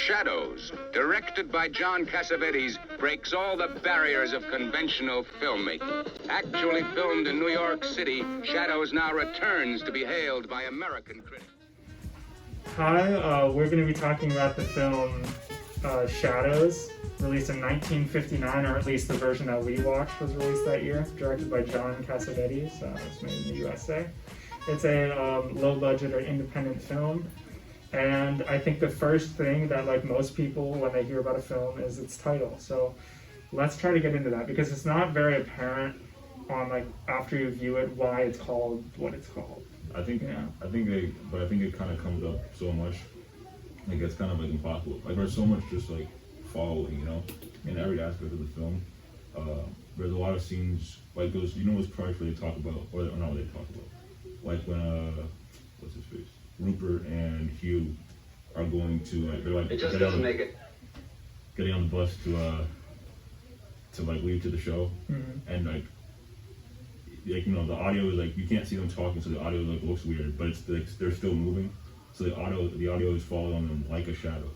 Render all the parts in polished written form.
Shadows, directed by John Cassavetes, breaks all the barriers of conventional filmmaking. Actually filmed in New York City, Shadows now returns to be hailed by American critics. Hi, we're going to be talking about the film Shadows, released in 1959, or at least the version that we watched was released that year, directed by John Cassavetes. It's made in the USA. It's a low-budget or independent film. And I think the first thing that, like most people, when they hear about a film is its title. So let's try to get into that, because it's not very apparent on, like, after you view it, why it's called what it's called. I think it kind of comes up so much, like it's kind of like impossible. Like there's so much just like following, you know, in every aspect of the film. There's a lot of scenes like those, you know, those parts where they talk about, or not what they talk about, like when what's his face, Rupert and Hugh are going to, like, they're like It just doesn't make it. Getting on the bus to like leave to the show, and like you know, the audio is like, you can't see them talking, so the audio like looks weird, but it's like they're still moving, so the audio is following them like a shadow,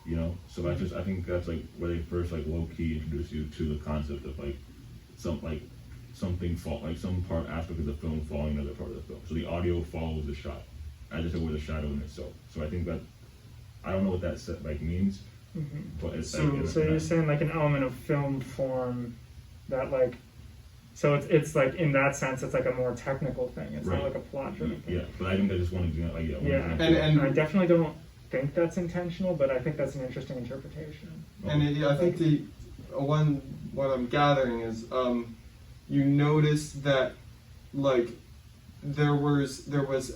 you know. So I think that's like where they first like low key introduce you to the concept of like some part aspect of the film following another part of the film. So the audio follows the shot, as if it were the shadow in itself. So I think that, I don't know what that like means, but it's so like, so you're saying like an element of film form that, like, so it's like, in that sense, it's like a more technical thing. It's right. not like a plot driven thing. Yeah, but I think that's just one example. Like, And I definitely don't think that's intentional, but I think that's an interesting interpretation. And I think what I'm gathering is, you notice that, like, there was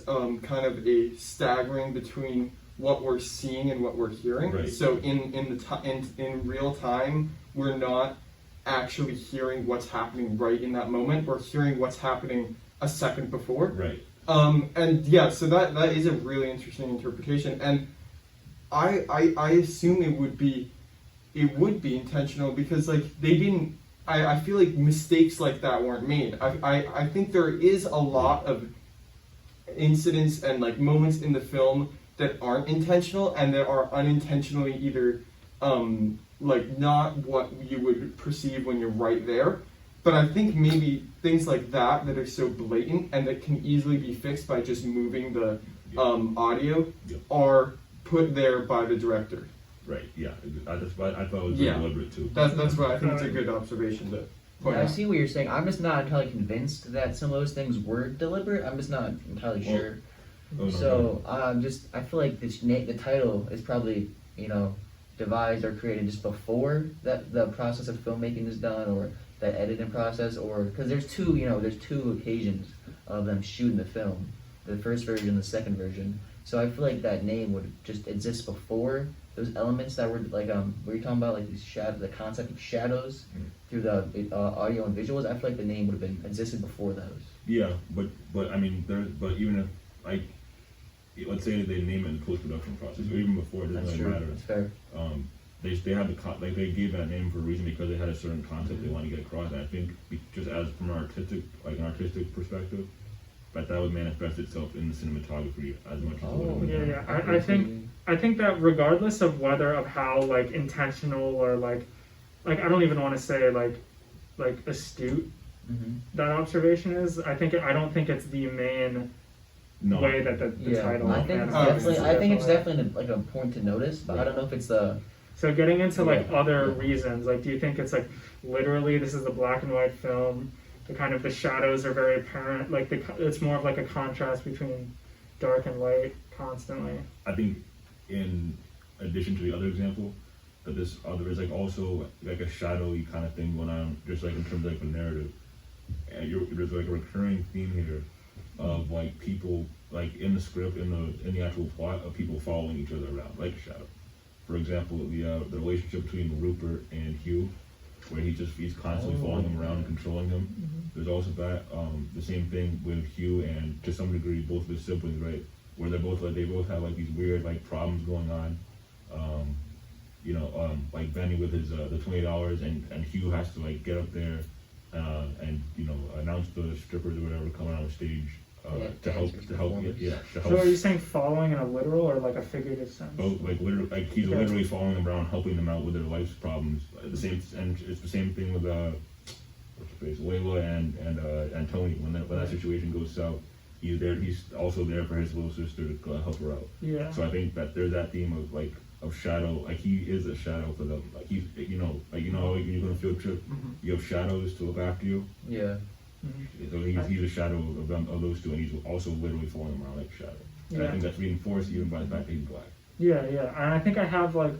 kind of a staggering between what we're seeing and what we're hearing. Right. So in real time, we're not actually hearing what's happening right in that moment. We're hearing what's happening a second before. Right. And yeah, so that is a really interesting interpretation, and I assume it would be intentional, because like they didn't. I feel like mistakes like that weren't made. I think there is a lot of incidents and like moments in the film that aren't intentional and that are unintentionally either like not what you would perceive when you're right there. But I think maybe things like that are so blatant and that can easily be fixed by just moving the audio are put there by the director. Right. Yeah. I thought it was deliberate too. That's why I think it's a good observation to point out. I see what you're saying. I'm just not entirely convinced that some of those things were deliberate. I'm just not entirely sure. So I feel like the title is probably, you know, devised or created just before that the process of filmmaking is done, or that editing process, or because there's two occasions of them shooting the film, the first version, the second version. So I feel like that name would just exist before those elements that were like we were talking about, like these the concept of shadows through the audio and visuals. I feel like the name would have been existed before those. Yeah, but I mean, even if, like, let's say they name it in the post-production process, or even before, it doesn't really matter. That's fair. They had they gave that name for a reason, because they had a certain concept they wanted to get across. And I think just as from an artistic perspective, that would manifest itself in the cinematography as much as it would. Yeah. I think that regardless of how like intentional or like I don't even want to say like astute that observation is. I don't think it's the main way that the title. I think it's definitely like a point to notice, but I don't know if it's the. So getting into like other reasons, like, do you think it's like literally this is a black and white film? The shadows are very apparent. Like it's more of like a contrast between dark and light constantly. I think, in addition to the other example, that this other is like also like a shadowy kind of thing going on, just like in terms of like the narrative. And there's like a recurring theme here of like people, like in the script, in the actual plot, of people following each other around like a shadow. For example, the relationship between Rupert and Hugh, where he's constantly following him around and controlling him. There's also that the same thing with Hugh and, to some degree, both of his siblings, right? Where they both have like these weird like problems going on. Like Benny with his the $20, and Hugh has to like get up there and announce the strippers or whatever coming on stage to help, So are you saying following in a literal or like a figurative sense? Both, like literally, like he's literally following them around, helping them out with their life's problems. The same, and it's the same thing with what's her face, Layla and Tony. When that situation goes south, he's there. He's also there for his little sister to help her out. Yeah. So I think that there's that theme of shadow. Like he is a shadow for them. Like he's like when you go on a field trip, you have shadows to look after you. Yeah. So he's a shadow of those two, and he's also literally following around like a shadow. And I think that's reinforced even by the fact that he's black. Yeah, and I think I have like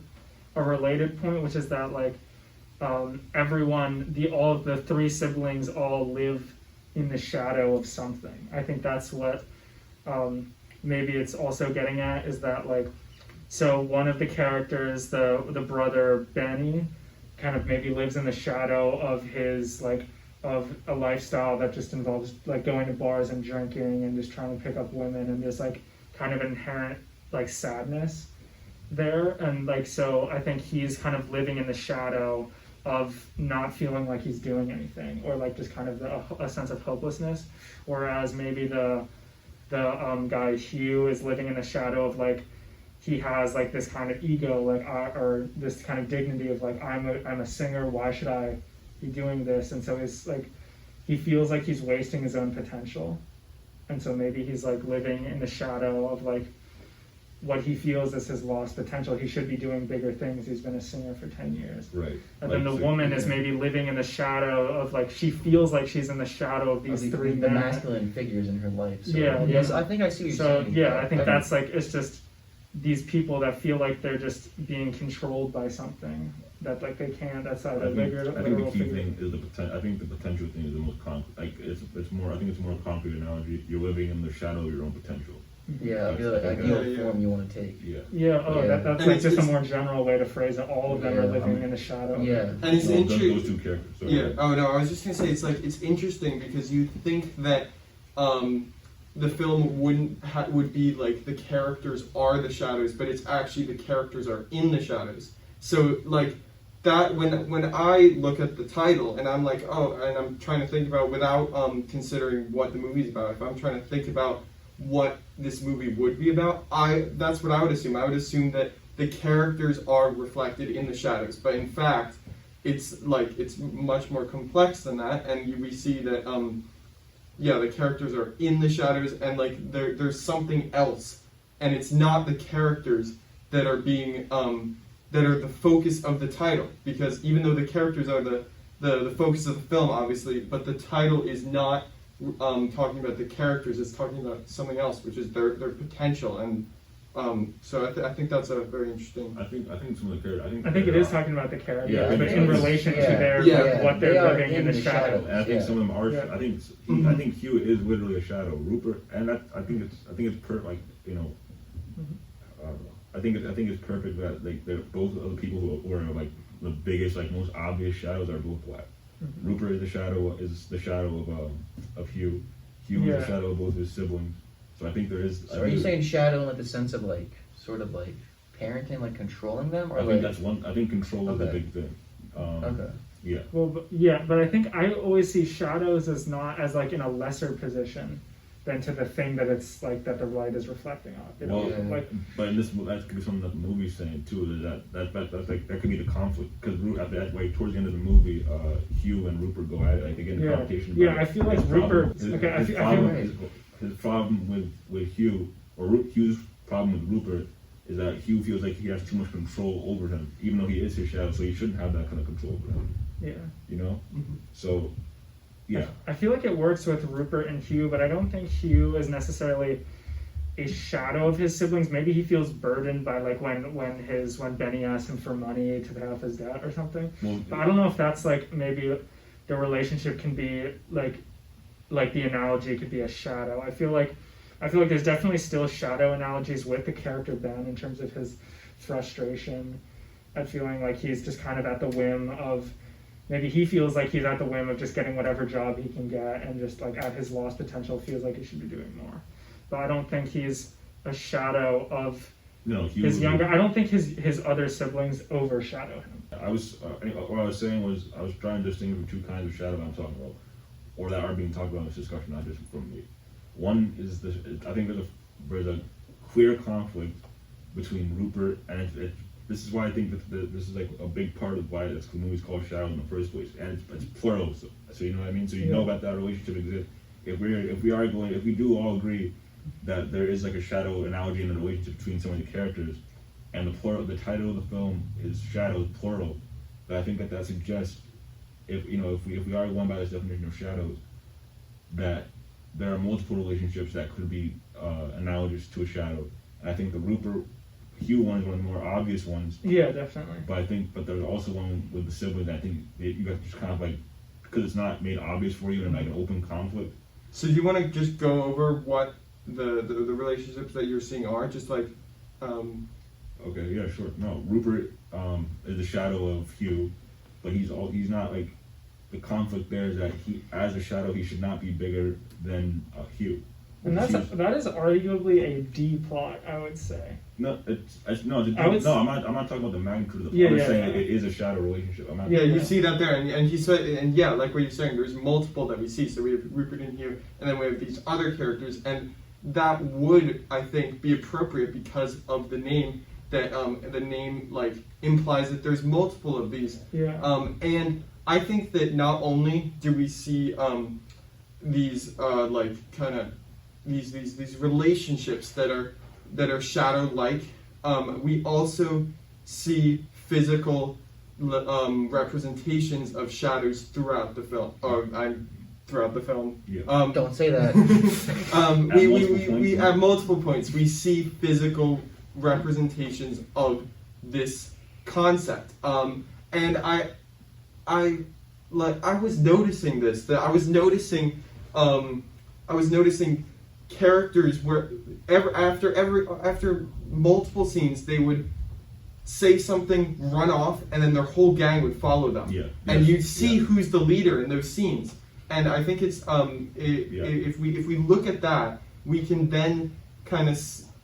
a related point, which is that like all of the three siblings all live in the shadow of something. I think that's what maybe it's also getting at, is that like, so one of the characters, the brother Benny, kind of maybe lives in the shadow of his like of a lifestyle that just involves like going to bars and drinking and just trying to pick up women, and there's like kind of inherent like sadness there, and like so I think he's kind of living in the shadow of not feeling like he's doing anything, or like just kind of a sense of hopelessness, whereas maybe the guy Hugh is living in the shadow of like he has like this kind of ego, like or this kind of dignity of like I'm a singer, why should I be doing this? And so it's like he feels like he's wasting his own potential, and so maybe he's like living in the shadow of like what he feels is his lost potential. He should be doing bigger things. He's been a singer for 10 years. Right. And then the woman is maybe living in the shadow of like, she feels like she's in the shadow of these three the men. masculine figures in her life. So, Yeah. Yes, I think I see what you're saying. So yeah, I think that's like, it's just these people that feel like they're just being controlled by something that like they can't. That's how I think the key thing is the potential. I think the potential thing is the most concrete. Like it's more. I think it's more a concrete analogy. You're living in the shadow of your own potential. Yeah, I feel like ideal form you want to take. Yeah. Yeah. Oh, Yeah. that's like just a more general way to phrase it. All of them are living in the shadow. Yeah. And it's interesting. Those two characters. So Yeah. Oh no, I was just gonna say it's interesting because you think that the film would be like the characters are the shadows, but it's actually the characters are in the shadows. So like that when I look at the title and I'm like, oh, and I'm trying to think about without considering what the movie's about. If I'm trying to think about what this movie would be about, that's what I would assume. I would assume that the characters are reflected in the shadows, but in fact, it's much more complex than that, and we see that the characters are in the shadows, and like there's something else, and it's not the characters that are being that are the focus of the title, because even though the characters are the focus of the film, obviously, but the title is not talking about the characters, it's talking about something else, which is their potential, and so I think that's a very interesting. I think some of the characters. I think it is talking about the characters, Yeah, but in relation to their what They they're are living in the shadow. And I think some of them are. Yeah. I think Hugh is literally a shadow. Rupert, and I think it's perfect. Like I don't know. I think it's perfect that like they're both of the people who are like the biggest, like most obvious shadows are both black. Mm-hmm. Rupert is the shadow of Hugh. Hugh is the shadow of both his siblings. So I think there is. So are you saying shadow in like the sense of like sort of like parenting, like controlling them, or I like think that's one. I think control is a Okay. big thing. okay. Yeah. Well, but I think I always see shadows as not as like in a lesser position than to the thing that it's like that the light is reflecting off. You know? Well, Yeah. Like but in this, that could be something that the movie's saying too. That's like that could be the conflict because at that way towards the end of the movie, Hugh and Rupert go at it. I think in the competition. Yeah, I feel like Rupert. Okay, I feel. His problem with Hugh, or Hugh's problem with Rupert, is that Hugh feels like he has too much control over him, even though he is his shadow, so he shouldn't have that kind of control over him. Yeah. You know? Mhm. So, yeah. I feel like it works with Rupert and Hugh, but I don't think Hugh is necessarily a shadow of his siblings. Maybe he feels burdened by like when Benny asks him for money to pay off his debt or something. Well, But I don't know if that's like maybe the relationship can be like the analogy could be a shadow. I feel like there's definitely still shadow analogies with the character Ben in terms of his frustration at feeling like he's just kind of at the whim of, maybe he feels like he's at the whim of just getting whatever job he can get, and just like at his lost potential feels like he should be doing more. But I don't think he's a shadow of his younger. I don't think his other siblings overshadow him. What I was saying was I was trying to distinguish two kinds of shadow I'm talking about, or that are being talked about in this discussion, not just from me. One is I think there's a clear conflict between Rupert and this is why I think that this is like a big part of why the movie's called Shadows in the first place, and it's plural. So you know what I mean. So you know about that relationship exists. If we do all agree that there is like a shadow analogy in the relationship between some of the characters, and the title of the film is Shadows plural, but I think that suggests if we are going by this definition of shadows, that there are multiple relationships that could be analogous to a shadow. And I think the Rupert Hugh one is one of the more obvious ones. Yeah, definitely. But there's also one with the siblings that I think you got to just kind of like, because it's not made obvious for you in like an open conflict. So do you want to just go over what the relationships that you're seeing are? Just like, Okay, yeah, sure. No, Rupert is the shadow of Hugh, but he's not like, the conflict there is that he, as a shadow, he should not be bigger than Hugh. And that is arguably a D plot, I would say. No, I'm not talking about the magnitude of the plot. I'm saying it is a shadow relationship. You see that there, and he said, and yeah, like what you're saying, there's multiple that we see. So we have Rupert and Hugh, and then we have these other characters, and that would, I think, be appropriate because of the name. That the name like implies that there's multiple of these. Yeah. And I think that not only do we see these like kind of these relationships that are shadow-like, we also see physical representations of shadows throughout the film. Throughout the film. Yeah. Don't say that. We at multiple points we see physical representations of this concept. And I was noticing this. That I was noticing characters where after multiple scenes they would say something, run off, and then their whole gang would follow them. Yeah. And you'd see who's the leader in those scenes. And I think it's if we look at that, we can then kind of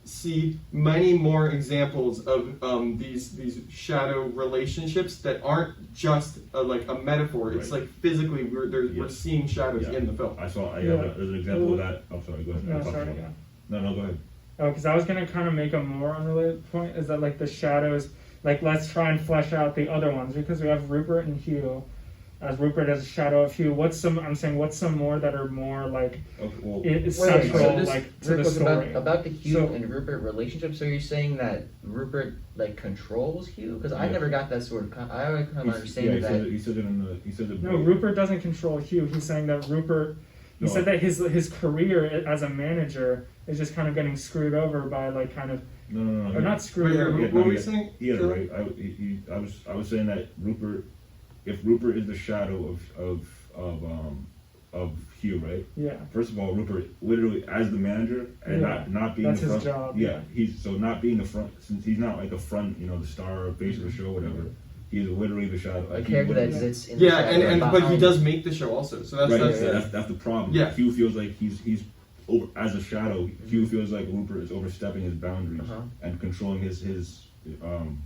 see many more examples of these shadow relationships that aren't just like a metaphor. It's like physically we're seeing shadows in the film. There's an example of that. I'm sorry, go ahead. No, go ahead. Oh, because I was going to kind of make a more unrelated point, is that like the shadows, like let's try and flesh out the other ones, because we have Rupert and Hugh, as Rupert as a shadow of Hugh. What's some more that are more like central, like to the story. About the Hugh and Rupert relationship. So you're saying that Rupert like controls Hugh? Because I never got that sort of. I always kind of understand that. He said it. No, Rupert doesn't control Hugh. He's saying that Rupert. He said that his career as a manager is just kind of getting screwed over by like kind of. No. Or not screwed over. What were you saying? Yeah, right. I was saying that Rupert. If Rupert is the shadow of Hugh, right? Yeah. First of all, Rupert literally as the manager and not being that's the front. His job. Yeah. He's so not being the front, since he's not like the front, the star or face of the show, whatever. He's literally the shadow. A character that sits in the shadow. But he does make the show also. So that's the problem. Yeah. Hugh feels like he's over as a shadow. Hugh feels like Rupert is overstepping his boundaries and controlling his I don't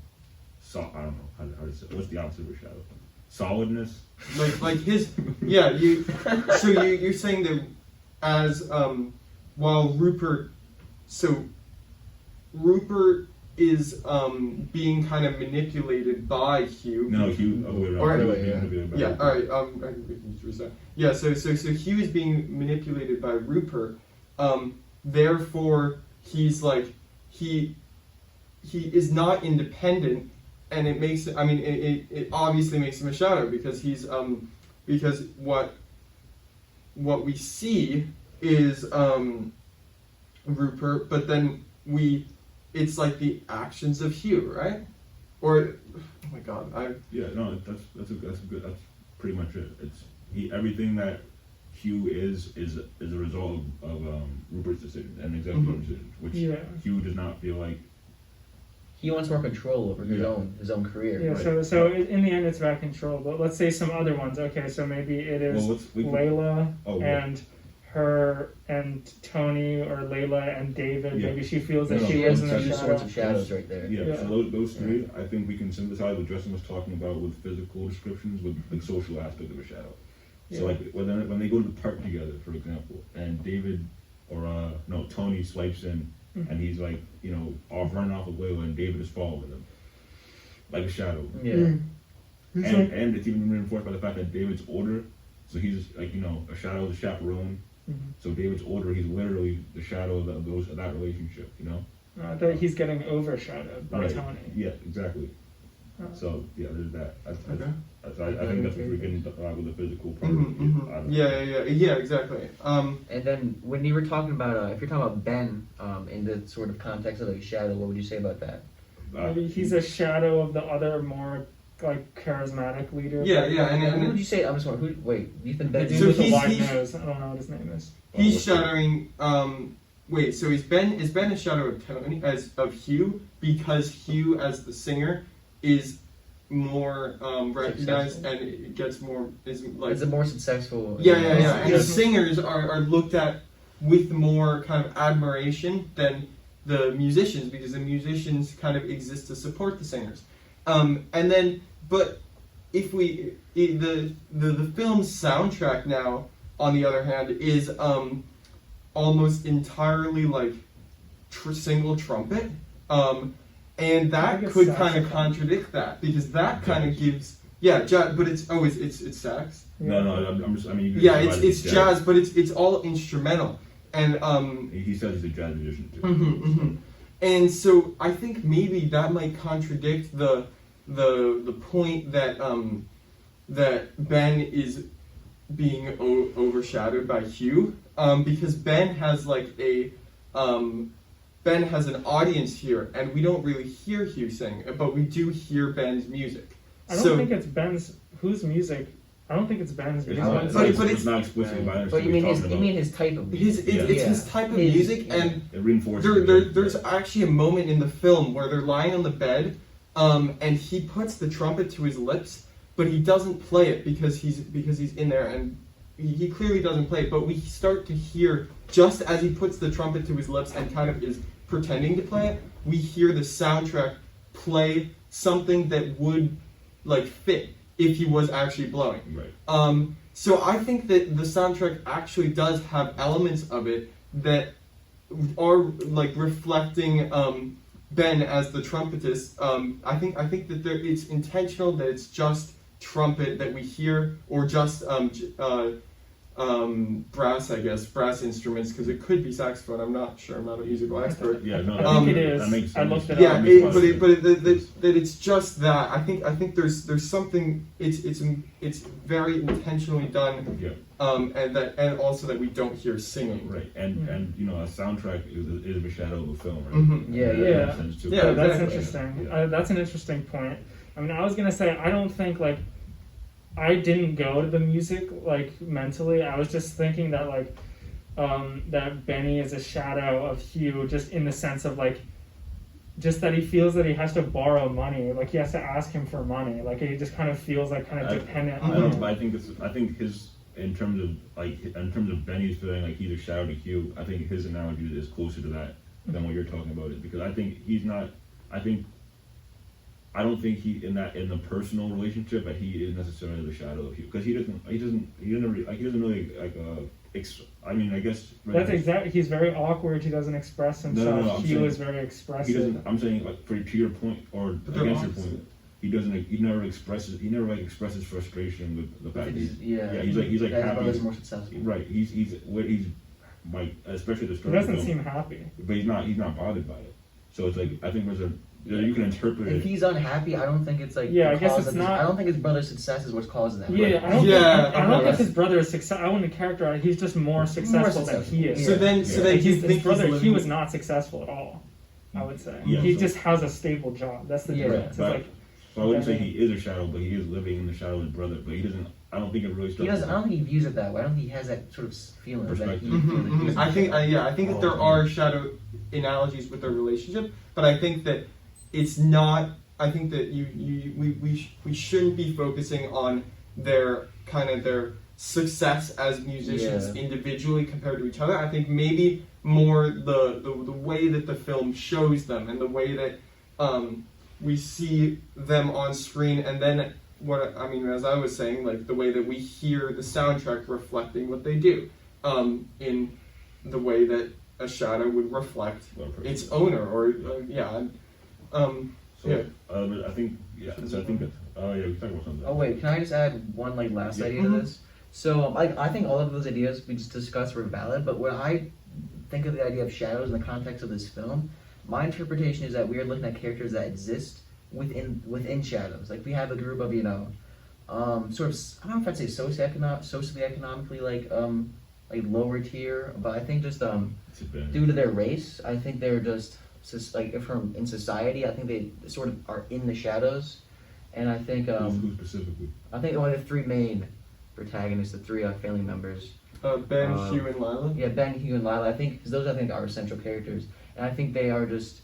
know how to say. What's the opposite of a shadow? Solidness, like his you're saying that as while Rupert is being kind of manipulated by Hugh. No, Hugh. All right. So Hugh is being manipulated by Rupert. Therefore, he's like he is not independent. And it makes it obviously makes him a shadow because he's because what we see is Rupert, but then it's like the actions of Hugh, right? Or oh my god, that's pretty much it. It's everything that Hugh is a result of Rupert's decisions and executive decisions, which Hugh does not feel like. He wants more control over his own career. Yeah, right. so in the end it's about control. But let's say some other ones. Okay, so maybe it is Layla and her and Tony, or Layla and David. Yeah. Maybe she feels that she was in has the two shadow. sorts of shadows right there. Yeah. So those three, I think we can synthesize what Justin was talking about with physical descriptions with the social aspect of a shadow. So like when they go to the park together, for example, and David no, Tony swipes in, and he's like, off running off a wheel, and David is following him, like a shadow. Yeah. And it's even reinforced by the fact that David's older, so he's like, a shadow is a chaperone. So David's older, he's literally the shadow of that relationship, That he's getting overshadowed by Right. Tony. Yeah, exactly. So yeah, there's that. I think that's what we're getting with the physical part. Yeah, exactly. And then when you were talking about, if you're talking about Ben, in the sort of context of like shadow, what would you say about that? Maybe he's a shadow of the other more like charismatic leader. Who would you say? I'm sorry. Wait, Ethan Ben. The dude So with the wide he's- nose. I don't know what his name is. He's shadowing. Wait, so is Ben a shadow of Tony of Hugh because Hugh as the singer is more recognized and it gets more is like Is a more successful. yeah. And the Yes. singers are looked at with more kind of admiration than the musicians because the musicians kind of exist to support the singers. But if the film's soundtrack now, on the other hand, is almost entirely like single trumpet, and that I guess could kind of saxophone. contradict that because that kind of Jazz. gives but it's sax. No, I'm just. I mean, you can Yeah, divide it's it jazz, but it's all instrumental, and He says he's a jazz musician too. And so I think maybe that might contradict the point that that Ben is being overshadowed by Hugh, because Ben has Ben has an audience here, and we don't really hear Hugh sing, but we do hear Ben's music. I don't think it's Ben's. Whose music? I don't think it's Ben's It's music. not, But it's not explicitly, but I But understand you what you're mean talking his type of It's his type of His- music, yeah. and about. It reinforces. there's actually a moment in the film where they're lying on the bed, and he puts the trumpet to his lips, but he doesn't play it because he's in there, and he clearly doesn't play it. But we start to hear just as he puts the trumpet to his lips and kind of is pretending to play it, we hear the soundtrack play something that would like fit if he was actually blowing. Right. So I think that the soundtrack actually does have elements of it that are like reflecting Ben as the trumpetist. I think that it's intentional that it's just trumpet that we hear, or just brass instruments, because it could be saxophone. I'm not sure. I'm not a musical expert. Yeah, no, I think it that is. makes I sense. looked it Yeah, up. that it's just that. I think there's something. It's very intentionally done. Yeah. And also that we don't hear singing. Right, and a soundtrack is a shadow of a film, right? Mhm. Yeah, That yeah. makes sense too. Yeah, That's exactly. interesting. Yeah. That's an interesting point. I mean, I was gonna say I don't think like I didn't go to the music like mentally. I was just thinking that like that Benny is a shadow of Hugh, just in the sense of like just that he feels that he has to borrow money, like he has to ask him for money, like he just kind of feels like kind of dependent I on don't him. know, I think his in terms of Benny's feeling like he's a shadow to Hugh. I think his analogy is closer to that than what you're talking about. It because I think he's not. I don't think he in the personal relationship that he is necessarily the shadow of Hugh, because he doesn't really I mean, I guess That's exactly. He's very awkward. He doesn't express himself. I'm Hugh saying is very he expressive. doesn't. I'm saying like to your point or But they're against your opposite. point, he never expresses frustration with the fact that he's His like happy. brother's more successful. Right, he's like especially the He start of the doesn't film, seem happy. but he's not bothered by it. So it's like I think you can interpret If it. he's unhappy, I don't think it's like Yeah, the I guess cause it's of his, not- I don't think his brother's success is what's causing that. Yeah, Right? I don't Yeah, think, I don't think okay. his brother is success. I wouldn't characterize. He's just more successful than he is. So then, Yeah. so then Like, you his think brother, he's he living, was not successful at all. I would say Yeah, he so- just has a stable job. That's the Yeah. difference. It's But- like So I wouldn't say he is a shadow, but he is living in the shadow of his brother. But he doesn't. I don't think it really. He doesn't. I don't think he views it that way. I don't think he has that sort of feeling that he. Perspective. that he's I think I think that there Oh, are shadow analogies with their relationship, but I think that it's not. I think that we shouldn't be focusing on their success as musicians Yeah. individually compared to each other. I think maybe more the way that the film shows them and the way that we see them on screen, and then as I was saying, like the way that we hear the soundtrack reflecting what they do the way that a shadow would reflect its owner, or So I think So I think that. Oh yeah, we talked about something. Oh wait, can I just add one last idea to this? So I think all of those ideas we just discussed were valid, but when I think of the idea of shadows in the context of this film, my interpretation is that we are looking at characters that exist within shadows. Like we have a group of sort of, I don't know if I'd say socially economically like lower tier, but I think just due to their race, I think they're just like in society, I think they sort of are in the shadows, and I think who specifically? I think only the three main protagonists, the three family members. Ben, Hugh, and Lila. Yeah, Ben, Hugh, and Lila. I think because those are central characters, and I think they are just.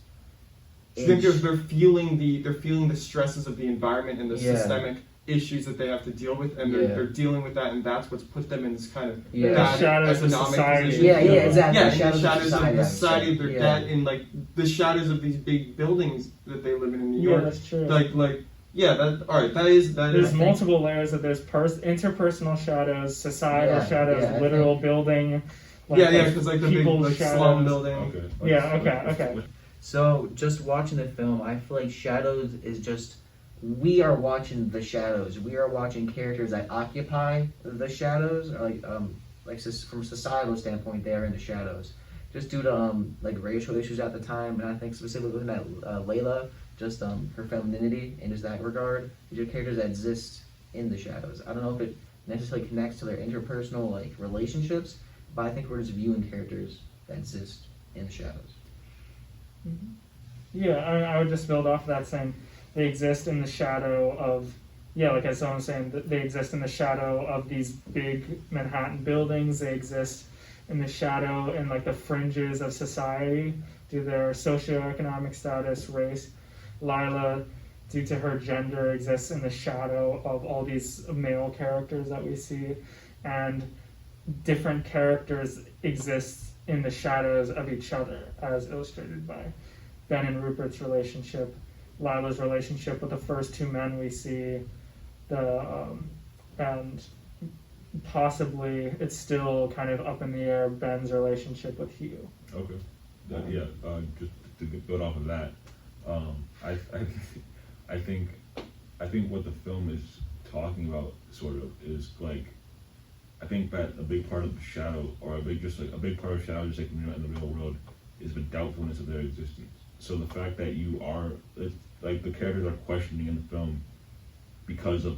I think they're feeling the stresses of the environment and the systemic issues that they have to deal with, and they're dealing with that, and that's what's put them in this kind of bad shadows economic of society. position. Yeah, exactly. Yeah, the shadows of society, of their debt, and like the shadows of these big buildings that they live in New York. Yeah, that's true. There's multiple layers of this interpersonal shadows, societal shadows, literal building. Because like the big slum building. Okay. So just watching the film, I feel like shadows is just. We are watching the shadows. We are watching characters that occupy the shadows. Like from a societal standpoint, they are in the shadows, just due to like racial issues at the time. And I think specifically looking at Layla, just her femininity and just that regard. These are characters that exist in the shadows. I don't know if it necessarily connects to their interpersonal like relationships, but I think we're just viewing characters that exist in the shadows. Mm-hmm. Yeah, I would just build off of that saying. They exist in the shadow of, like as someone was saying, they exist in the shadow of these big Manhattan buildings. They exist in the shadow and like the fringes of society due to their socioeconomic status, race. Lila, due to her gender, exists in the shadow of all these male characters that we see. And different characters exist in the shadows of each other, as illustrated by Ben and Rupert's relationship. Lila's relationship with the first two men we see, and possibly it's still kind of up in the air, Ben's relationship with Hugh. Okay. Just to build off of that, I think what the film is talking about sort of is like, I think that a big part of the shadow, or a big part of shadow, just like in the real world, is the doubtfulness of their existence. So the fact that like the characters are questioning in the film because of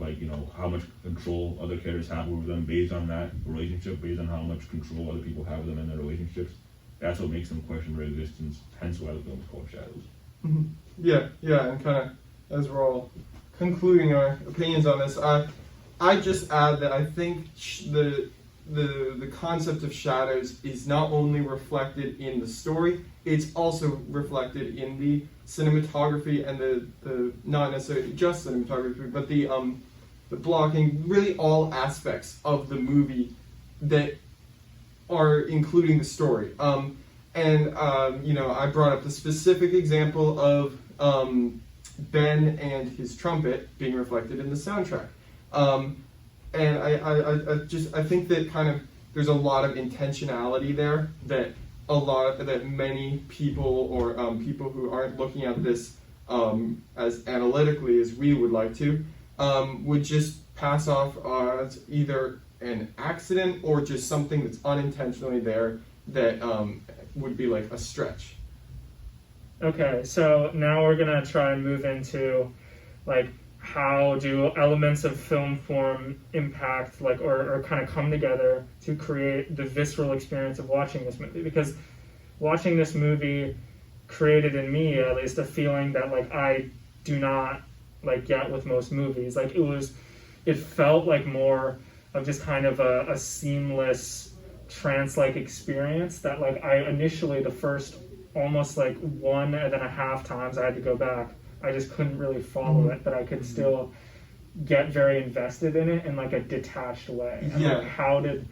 how much control other characters have over them based on that relationship, based on how much control other people have of them in their relationships. That's what makes them question their existence. Hence why the film is called Shadows. Mm-hmm. Yeah, and kind of as we're all concluding our opinions on this, I just add that I think the concept of shadows is not only reflected in the story, it's also reflected in the cinematography and the not necessarily just cinematography, but the blocking, really all aspects of the movie that are including the story. I brought up the specific example of Ben and his trumpet being reflected in the soundtrack. And I think that kind of there's a lot of intentionality there that many people or people who aren't looking at this as analytically as we would like to would just pass off as either an accident or just something that's unintentionally there that would be like a stretch. Okay, so now we're gonna try and move into like how do elements of film form impact or kind of come together to create the visceral experience of watching this movie, because watching this movie created in me at least a feeling that like I do not like get with most movies. Like it felt like more of just kind of a seamless trance-like experience that like I initially the first almost like 1.5 times I had to go back, I just couldn't really follow it, but I could still get very invested in it in like a detached way. And like, how did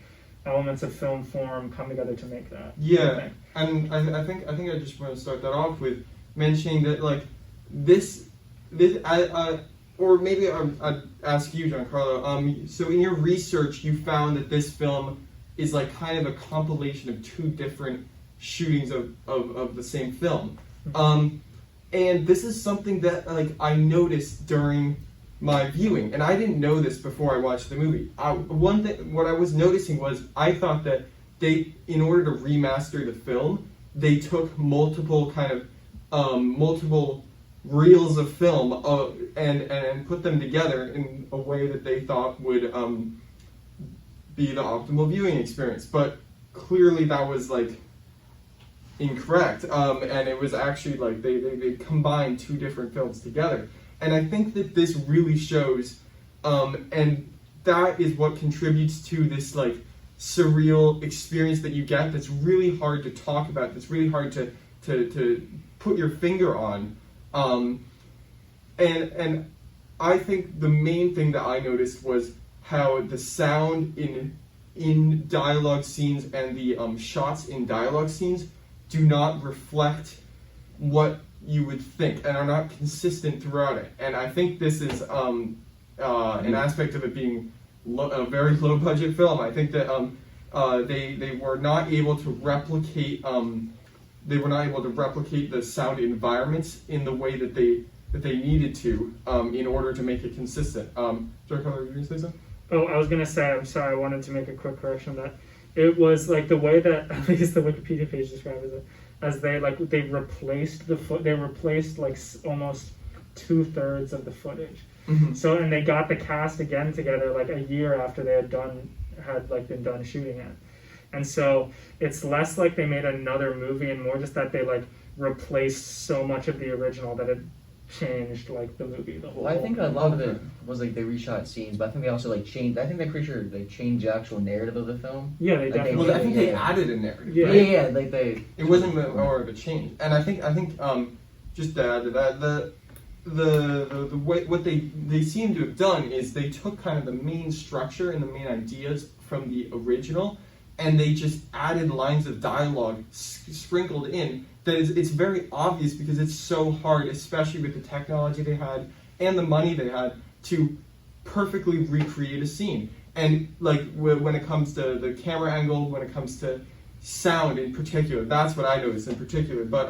elements of film form come together to make that? Yeah, and I think I just want to start that off with mentioning that like this or maybe I'd ask you, Giancarlo. So in your research, you found that this film is like kind of a compilation of two different shootings of the same film. And this is something that like I noticed during my viewing, and I didn't know this before I watched the movie. One thing, what I was noticing was I thought that they, in order to remaster the film, they took multiple multiple reels of film and put them together in a way that they thought would be the optimal viewing experience. But clearly that was like incorrect, and it was actually like they combined two different films together. And I think that this really shows, and that is what contributes to this like surreal experience that you get that's really hard to talk about, that's really hard to put your finger on. And I think the main thing that I noticed was how the sound in dialogue scenes and the shots in dialogue scenes do not reflect what you would think and are not consistent throughout it. And I think this is an aspect of it being a very low budget film. I think that they were not able to replicate the sound environments in the way that they needed to in order to make it consistent. Giancarlo, were you going to say something? Oh, I was going to say, I'm sorry, I wanted to make a quick correction on that. It was like the way that, at least the Wikipedia page describes it, as they replaced like almost 2/3 of the footage. Mm-hmm. So, and they got the cast again together like a year after they had been done shooting it. And so it's less like they made another movie and more just that they like replaced so much of the original that it changed like the movie, the whole. Well, I think a lot of it was like they reshot scenes, but I think they also like changed. I think they're pretty sure they changed the actual narrative of the film. Yeah, they Like, definitely. Well, I think they added a narrative. Yeah. Right? Yeah, like they. It wasn't more of a change. And I think just to add to that, the way what they seem to have done is they took kind of the main structure and the main ideas from the original, and they just added lines of dialogue sprinkled in. That it's very obvious because it's so hard, especially with the technology they had and the money they had, to perfectly recreate a scene. And like when it comes to the camera angle, when it comes to sound in particular, that's what I noticed in particular. But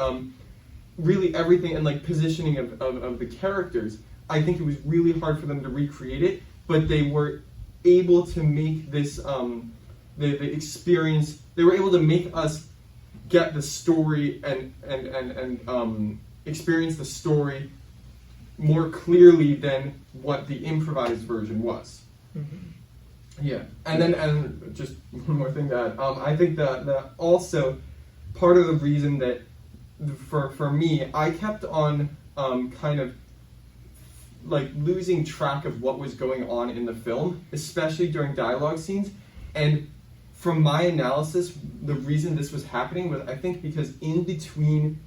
really everything, and like positioning of the characters, I think it was really hard for them to recreate it, but they were able to make this the experience. They were able to make us get the story and experience the story more clearly than what the improvised version was. Mm-hmm. Yeah, and just one more thing to add. I think that also part of the reason that for me, I kept on kind of like losing track of what was going on in the film, especially during dialogue scenes. And from my analysis, the reason this was happening was, I think, because in between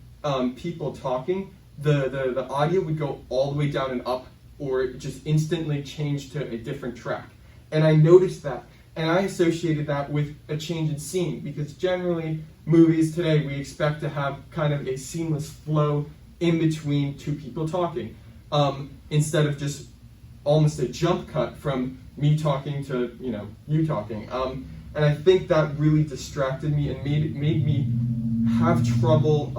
people talking, the audio would go all the way down and up, or it just instantly change to a different track. And I noticed that, and I associated that with a change in scene, because generally movies today, we expect to have kind of a seamless flow in between two people talking, instead of just almost a jump cut from me talking to you talking. And I think that really distracted me and made me have trouble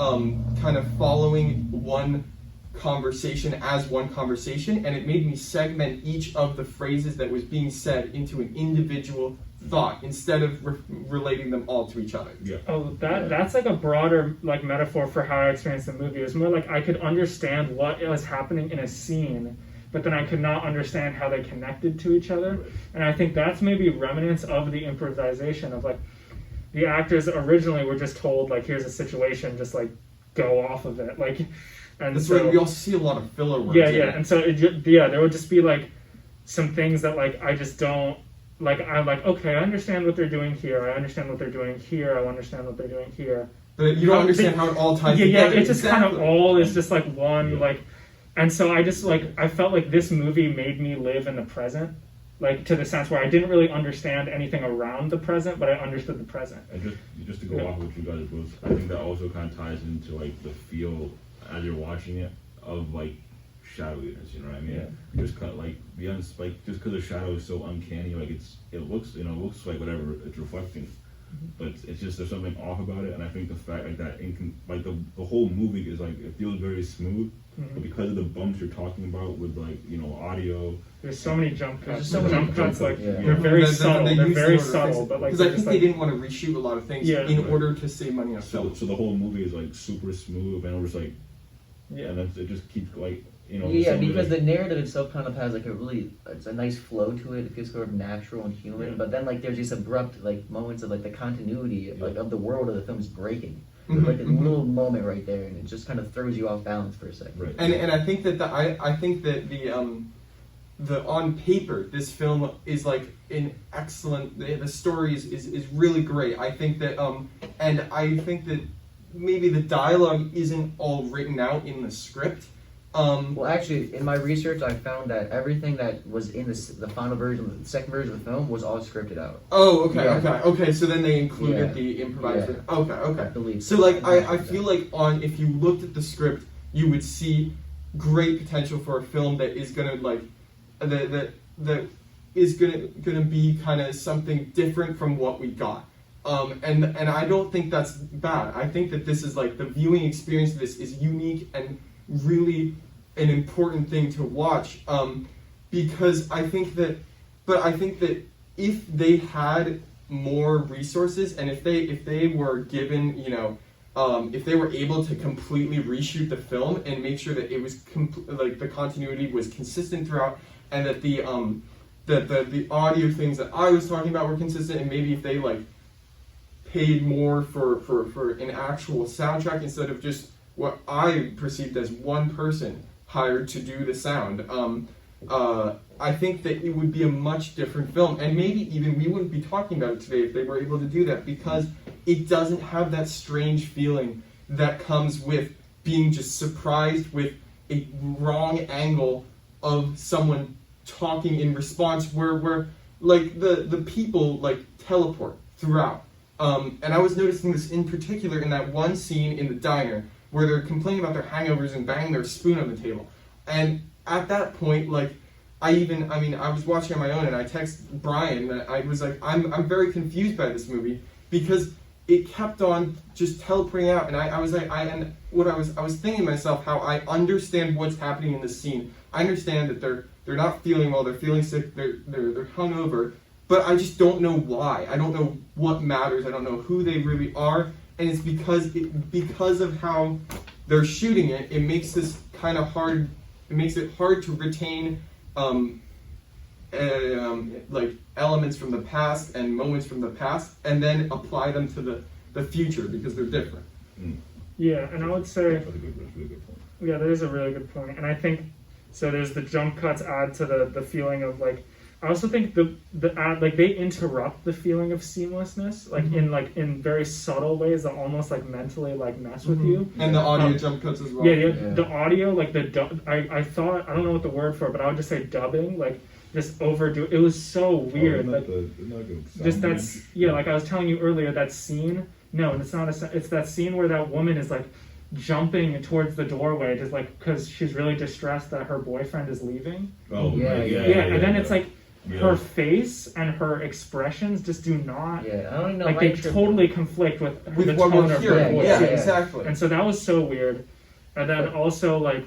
kind of following one conversation as one conversation, and it made me segment each of the phrases that was being said into an individual thought instead of relating them all to each other. Yeah. Oh, that's like a broader like metaphor for how I experienced the movie. It was more like I could understand what was happening in a scene, but then I could not understand how they connected to each other. And I think that's maybe remnants of the improvisation of like the actors originally were just told like, here's a situation, just like go off of it. Like, and that's so why we also see a lot of filler work. Yeah. And so there would just be like some things that like I just don't like. I'm like, okay, I understand what they're doing here. I understand what they're doing here. I understand what they're doing here. But you don't understand how it all ties together. Yeah, it just kind of all is just like one Yeah. like. And so I just like, I felt like this movie made me live in the present, like to the sense where I didn't really understand anything around the present, but I understood the present. And just to go off what you guys both, I think that also kind of ties into like the feel as you're watching it of like shadowiness. You know what I mean? Yeah. Just kind of like just because the shadow is so uncanny, like it looks like whatever it's reflecting. But it's just there's something off about it, and I think the fact like that, the whole movie is like it feels very smooth, but because of the bumps you're talking about with like audio, there's so many jump cuts. so many jump cuts, like yeah. they're very subtle. They They're use very in order to fix subtle, it. but like because I they're think just, they didn't want to reshoot a lot of things Yeah. in order to save money on film. so the whole movie is like super smooth, and it was like, yeah. and it just keeps like Yeah, because the narrative itself kind of has like it's a nice flow to it. It feels sort of natural and human. Yeah. But then like there's these abrupt like moments of like the continuity like of the world of the film is breaking. Mhm, Like a mhm. little moment right there, and it just kind of throws you off balance for a second. Right. And I think that I think that the on paper this film is like an excellent. The story is really great. I think that and I think that maybe the dialogue isn't all written out in the script. Well, actually, in my research, I found that everything that was in the final version, the second version of the film, was all scripted out. Oh, okay, Yeah. okay. So then they included Yeah. the improvised. Yeah. Okay. I believe. So like I feel like if you looked at the script, you would see great potential for a film that is gonna like that is gonna be kind of something different from what we got. And I don't think that's bad. I think that this is like the viewing experience of this is unique and really an important thing to watch. Because I think that if they had more resources and if they were given, if they were able to completely reshoot the film and make sure that it was like the continuity was consistent throughout, and that the audio things that I was talking about were consistent, and maybe if they like paid more for an actual soundtrack instead of just what I perceived as one person hired to do the sound, I think that it would be a much different film, and maybe even we wouldn't be talking about it today if they were able to do that, because it doesn't have that strange feeling that comes with being just surprised with a wrong angle of someone talking in response where like the people like teleport throughout. And I was noticing this in particular in that one scene in the diner where they're complaining about their hangovers and banging their spoon on the table. And at that point, like, I was watching on my own and I texted Bryan that I was like, I'm very confused by this movie because it kept on just teleporting out, and I was thinking to myself how I understand what's happening in this scene. I understand that they're not feeling well, they're feeling sick, they're hungover, but I just don't know why. I don't know what matters. I don't know who they really are, and it's because of how they're shooting it. It makes this kind of hard. It makes it hard to retain like elements from the past and moments from the past, and then apply them to the future because they're different. Yeah, and I would say That's a really good point. yeah, that is a really good point, and I think so. There's the jump cuts add to the feeling of like. I also think the ad like they interrupt the feeling of seamlessness like in very subtle ways that almost like mentally like mess with you. And the audio jump cuts as well. Yeah. The audio like I thought I don't know what the word for it, but I would just say dubbing like just overdo it. It was so weird. Like like I was telling you earlier, that scene. No, it's not it's that scene where that woman is like jumping towards the doorway just like because she's really distressed that her boyfriend is leaving. Oh Yeah, right, yeah. And then it's like. Yeah. Her face and her expressions just do not Yeah, I don't even know. like they totally conflict with the what tone we're of her hearing. voice. Yeah, Yeah. exactly. And so that was so weird. And then also like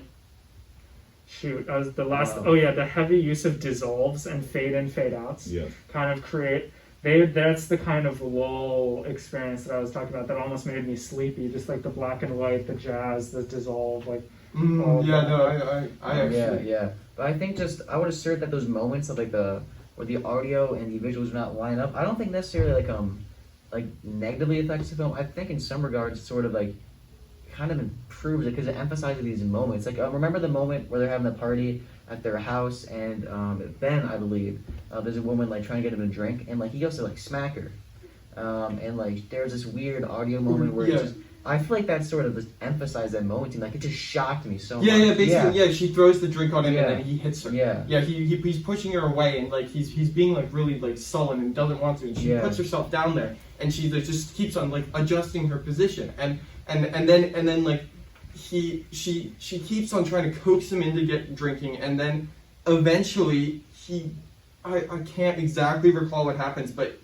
the last Wow. the heavy use of dissolves and fade in, fade outs Yeah. kind of create that's the kind of lull experience that I was talking about that almost made me sleepy. Just like the black and white, the jazz, the dissolve, like all of that. I actually. Yeah. But I think I would assert that those moments of like where the audio and the visuals do not line up, I don't think necessarily like negatively affects the film. I think in some regards it sort of like kind of improves it because it emphasizes these moments. Like remember the moment where they're having a party at their house and Ben, I believe, there's a woman like trying to get him a drink and like he goes to like smack her. And like there's this weird audio moment where it's just I feel like that sort of just emphasized that moment to me. Like it just shocked me so much. Basically, she throws the drink on him and then he hits her. Yeah. He's pushing her away and like he's being like really like sullen and doesn't want to. And she puts herself down there and she like just keeps on like adjusting her position and then like she keeps on trying to coax him into drinking, and then eventually I can't exactly recall what happens, but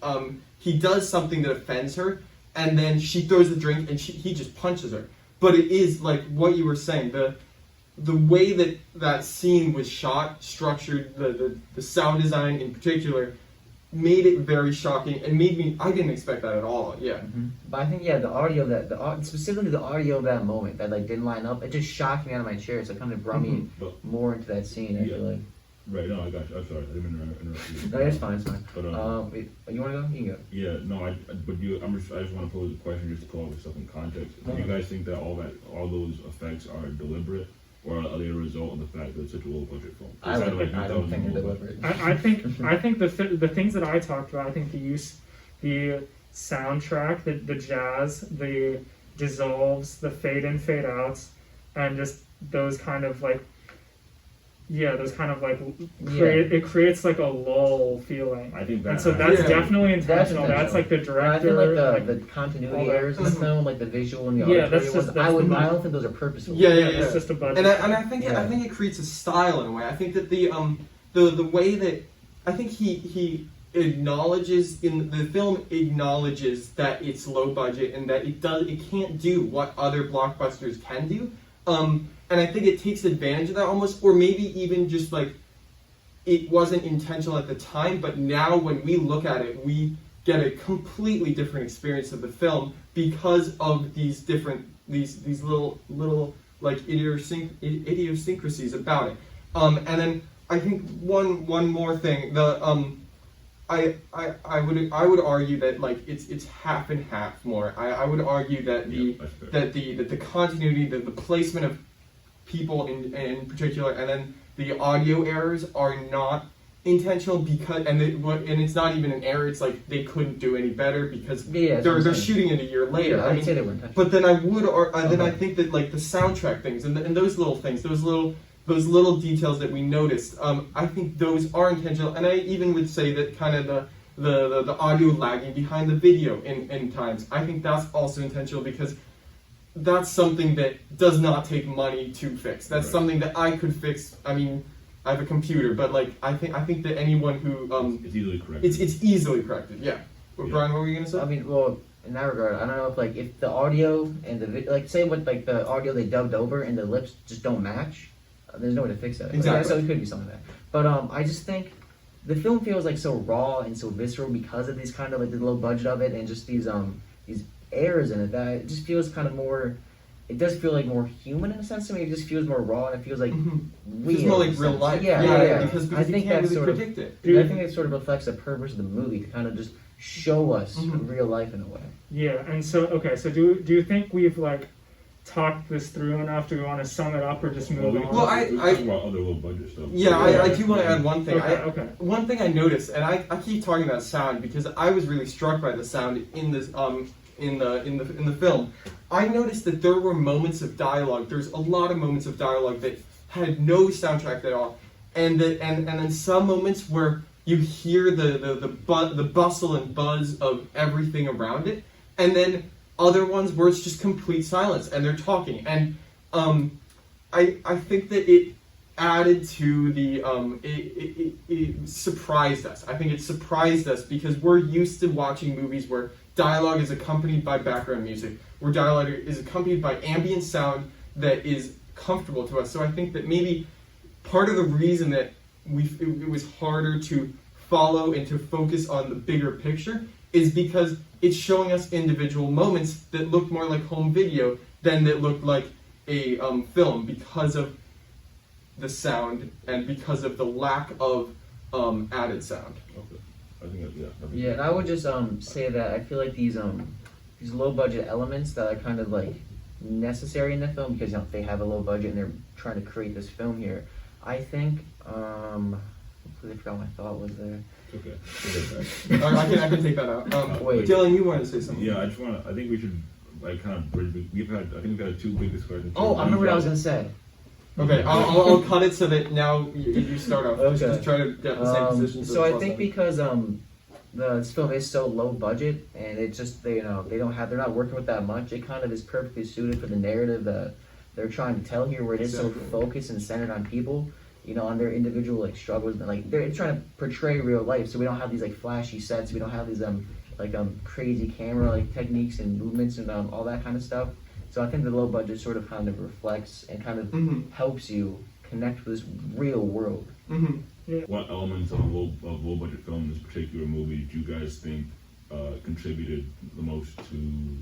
he does something that offends her, and then she throws the drink and he just punches her. But it is like what you were saying, the way that scene was shot, structured, the sound design in particular, made it very shocking and I didn't expect that at all. Yeah. Mm-hmm. But I think the audio specifically the audio of that moment that like didn't line up, it just shocked me out of my chair. So it kind of brought me more into that scene. I feel like. Right. No, I got you. I'm sorry. I didn't mean to interrupt you. No, it's fine. It's fine. But you want to go? You can go. Yeah. No. I just want to pose a question just to put all this stuff in context. Do you guys think that all those effects are deliberate? Or are they a result of the fact that it's such a low budget film? I don't think they're deliberate. I think the things that I talked about, I think the soundtrack, the jazz, the dissolves, the fade in, fade outs, and just those kind of like it creates like a lull feeling. I think that, and so that's definitely intentional. That's like the director. I feel like the continuity errors in the film, like the visual and the auditory ones. I don't think those are purposeful. Yeah. It's just a budget. And I think it creates a style in a way. I think that the way that I think he acknowledges in the film acknowledges that it's low budget and that it can't do what other blockbusters can do. And I think it takes advantage of that almost, or maybe even just like it wasn't intentional at the time, but now when we look at it, we get a completely different experience of the film because of these little like idiosyncrasies about it. And then I think one more thing, I would argue that like it's half and half more. I would argue that the continuity, the placement of people in particular, and then the audio errors are not intentional because and it's not even an error. It's like they couldn't do any better because they're shooting it a year later. Yeah, I would say they were intentional. But then I think that like the soundtrack things and those little things, those little details that we noticed, I think those are intentional. And I even would say that kind of the audio lagging behind the video in times, I think that's also intentional because that's something that does not take money to fix. That's something that I could fix. I mean, I have a computer, but like I think that anyone who it's easily corrected. It's easily corrected. Yeah. Brian, what were you gonna say? I mean, well, in that regard, I don't know if the audio and say with like the audio they dubbed over and the lips just don't match. There's no way to fix that. Exactly. So it could be something like that. But I just think the film feels like so raw and so visceral because of these kind of like the low budget of it and just these errors in it that it just feels kind of more. It does feel like more human in a sense to me. It just feels more raw and it feels like real. It's more like real life. Yeah. Because I think you can't that really predict it. I think it sort of reflects the purpose of the movie to kind of just show us real life in a way. Yeah, and so do you think we've like talked this through enough? Do we want to sum it up or just move on? Well, we talk about other low budget stuff. Yeah, I do want to add one thing. Okay. One thing I noticed, and I keep talking about sound because I was really struck by the sound in this in the film. I noticed that there were moments of dialogue. There's a lot of moments of dialogue that had no soundtrack at all, and then some moments where you hear the bustle and buzz of everything around it, and then other ones where it's just complete silence and they're talking. And I think that it added to the it surprised us. I think it surprised us because we're used to watching movies where dialogue is accompanied by background music, where dialogue is accompanied by ambient sound that is comfortable to us. So I think that maybe part of the reason that it was harder to follow and to focus on the bigger picture is because it's showing us individual moments that look more like home video than that looked like a film because of the sound and because of the lack of added sound. Okay. I think Yeah, and I would just say that I feel like these low budget elements that are kind of like necessary in the film because they have a low budget and they're trying to create this film here. I think I completely forgot my thought was there. Okay. I can take that out. Wait, Dylan, you wanted to say something? Yeah, I think we should like kind of bridge. We've had two big discussions. Oh, I remember what I was gonna say. Okay, I'll cut it so that now you start off. Okay. Just try to get the same position. So I think because this film is so low budget and it's just they're not working with that much. It kind of is perfectly suited for the narrative that they're trying to tell here, where it is Exactly. so focused and centered on people, you know, on their individual like struggles, and like they're trying to portray real life. So we don't have these like flashy sets, we don't have these crazy camera like techniques and movements and all that kind of stuff. So I think the low budget sort of kind of reflects and kind of helps you connect with this real world. What elements of low budget film in this particular movie did you guys think contributed the most to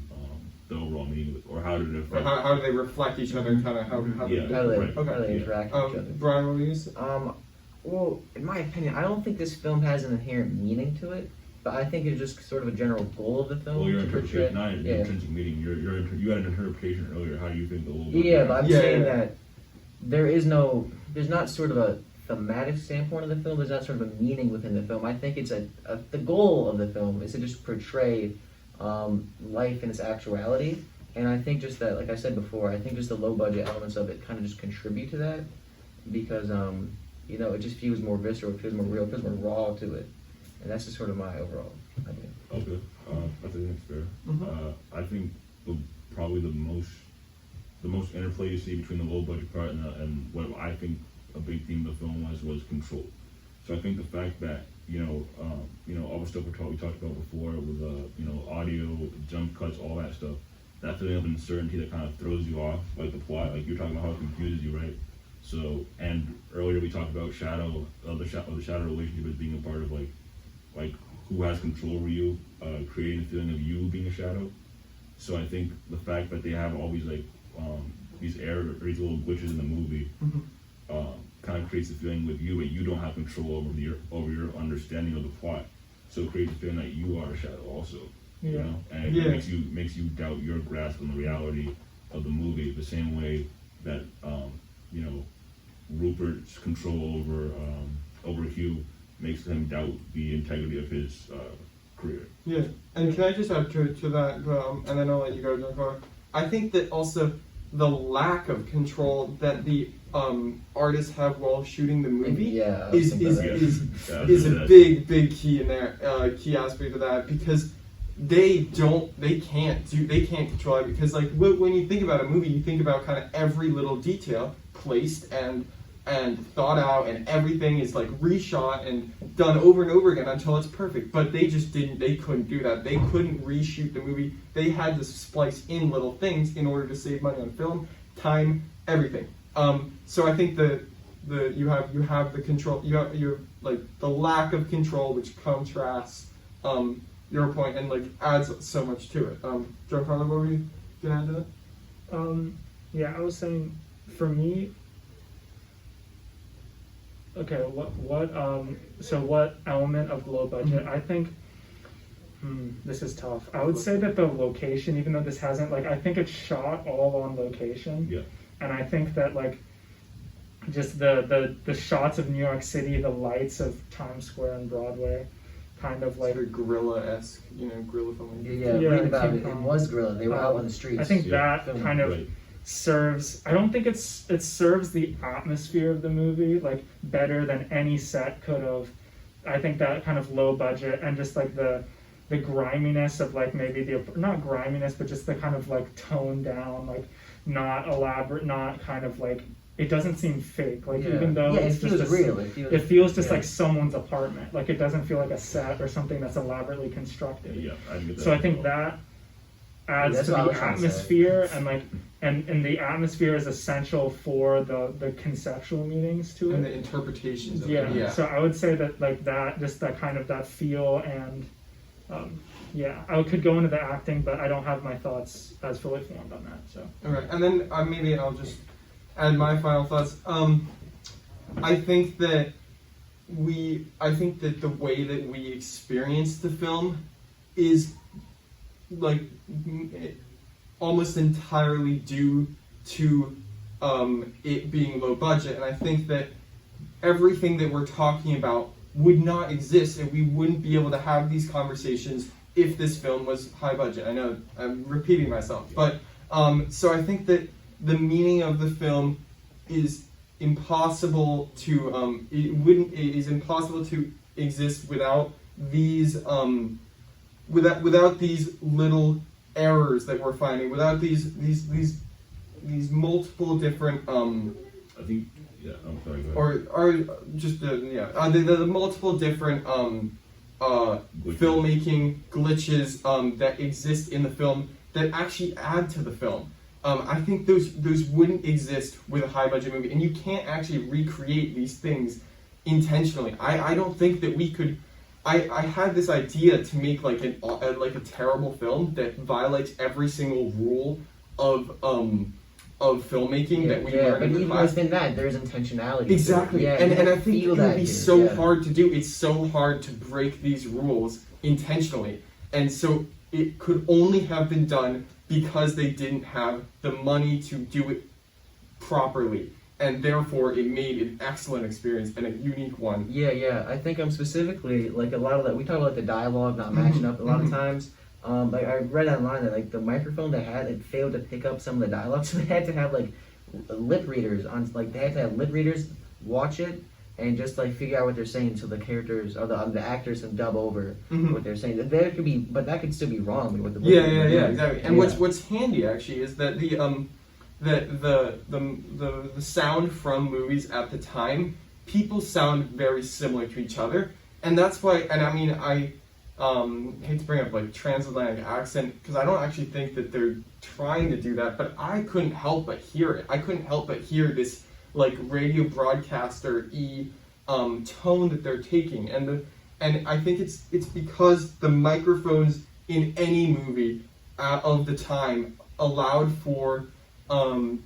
the overall meaning of it, or how did it affect? How do they reflect each other, and kind of how Yeah. How do they, Right. how do they Yeah. interact with each other? Brian, what do you say? Well, in my opinion, I don't think this film has an inherent meaning to it, but I think it's just sort of a general goal of the film. Well, your to portray. interpretation, not an Yeah. intrinsic meaning. You had an interpretation earlier. How do you think the low budget? Yeah, but I'm Yeah, saying yeah. that there's not sort of a thematic standpoint of the film. There's not sort of a meaning within the film. I think it's the goal of the film is to just portray life in its actuality. And I think just that, like I said before, I think just the low budget elements of it kind of just contribute to that, because you know, it just feels more visceral, it feels more real, it feels more raw to it, and that's just sort of my overall idea. Okay, I think that's fair. I think probably the most interplay you see between the low budget part and what I think a big theme of the film was control. So I think the fact that all the stuff we talked about before with audio, jump cuts, all that stuff, that feeling of uncertainty that kind of throws you off, like the plot, like you're talking about how it confuses you, right? So, and earlier we talked about the shadow relationship as being a part of like who has control over you, creating the feeling of you being a shadow. So I think the fact that they have all these these errors or these little glitches in the movie kind of creates the feeling with you that you don't have control over your understanding of the plot. So it creates the feeling that you are a shadow also. You know, and it makes you doubt your grasp on the reality of the movie, the same way that Rupert's control over Hugh makes him doubt the integrity of his career. Yeah, and can I just add to that, and then I'll let you go, Giancarlo. I think that also the lack of control that the artists have while shooting the movie is a big key in there, key aspect of that, because they can't control it, because like when you think about a movie, you think about kind of every little detail placed and thought out, and everything is like reshot and done over and over again until it's perfect. But they couldn't do that. They couldn't reshoot the movie. They had to splice in little things in order to save money on film, time, everything. So I think you have the control, you have like the lack of control, which contrasts your point and like adds so much to it. Giancarlo, what were you gonna add to that? Yeah, I was saying, for me, okay, what element of low budget? I think this is tough. I would say that the location, even though this hasn't, like, I think it's shot all on location. Yeah. And I think that, like, just the shots of New York City, the lights of Times Square and Broadway, kind of like sort of guerrilla-esque, guerrilla filming. Yeah, read about it. It was guerrilla. They were out on the streets. I think that filming. kind of serves. I don't think it serves the atmosphere of the movie like better than any set could have. I think that kind of low budget and just like the griminess of like maybe not griminess, but just the kind of like toned down, like not elaborate, not kind of like. It doesn't seem fake, like even though it's it feels just real. It feels just like someone's apartment. Like it doesn't feel like a set or something that's elaborately constructed. Yeah, I get that. So I think that adds to the atmosphere, and like and the atmosphere is essential for the conceptual meanings to it and the interpretations of it. Yeah. So I would say that like that, just that kind of that feel, and I could go into the acting, but I don't have my thoughts as fully formed on that. So okay, and then maybe I'll just add my final thoughts. I think that the way that we experience the film is like almost entirely due to it being low budget, and I think that everything that we're talking about would not exist, and we wouldn't be able to have these conversations if this film was high budget. I know I'm repeating myself, but so I think that the meaning of the film is impossible to it is impossible to exist without these without these little errors that we're finding, without these these multiple different I think, yeah, I'm sorry, go ahead. or just the multiple different filmmaking glitches that exist in the film that actually add to the film. I think those wouldn't exist with a high budget movie, and you can't actually recreate these things intentionally. I don't think that we could. I had this idea to make like a terrible film that violates every single rule of filmmaking that we learned in the even class. within that, there's intentionality. Exactly, Yeah, and I think it would be so yeah. hard to do. It's so hard to break these rules intentionally, and so it could only have been done because they didn't have the money to do it properly, and therefore it made an excellent experience and a unique one. Yeah. I think specifically like a lot of that. We talk about like the dialogue not matching up a lot of times. Like I read online that like the microphone they had, it failed to pick up some of the dialogue, so they had to have like lip readers on. Like they had to have lip readers watch it and just like figure out what they're saying, so the characters or the actors can dub over what they're saying. There could be, but that could still be wrong with the lip readers. Yeah, exactly. And what's handy actually is that the sound from movies at the time, people sound very similar to each other, and that's why. And I mean, I hate to bring up like transatlantic accent because I don't actually think that they're trying to do that, but I couldn't help but hear it. I couldn't help but hear this like radio broadcaster-y tone that they're taking, and I think it's because the microphones in any movie of the time allowed for like